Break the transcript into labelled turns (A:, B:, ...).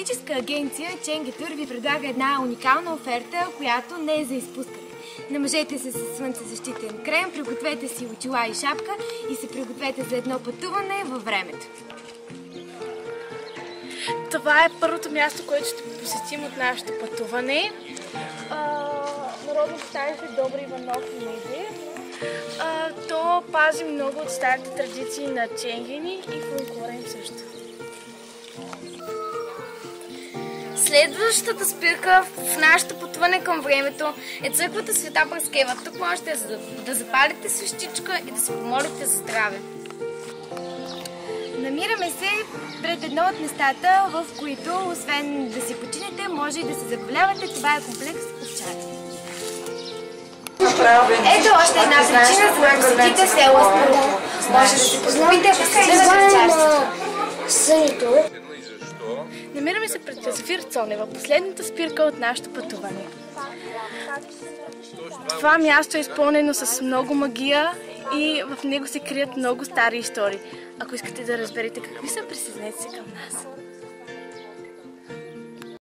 A: Туристическа агенция Ченгетур ви предлага една уникална оферта, която не е за изпускане. Намажете се с слънцезащитен крем, пригответе си очила и шапка и се пригответе за едно пътуване във времето.
B: Това е първото място, което ще посетим от нашето пътуване. Народно читалище Добри Иванов Меди. То пази много от старите традиции на ченгени и фолклора им също.
C: Следващата спирка в нашето пътуване към времето е църквата Света Параскева. Тук можете да запалите свещичка и да се помолите за здраве.
A: Намираме се пред едно от местата, в които, освен да си починете, може и да се заболявате. Това е комплекс Овчари. Ето още една причина, за да посетите село Аспарухово. Може да се познавите в кръвната
D: Сънито.
B: Намираме се пред язовир Цонева, последната спирка от нашето пътуване. Това място е изпълнено с много магия и в него се крият много стари истории. Ако искате да разберете какви са, присъединете се към нас.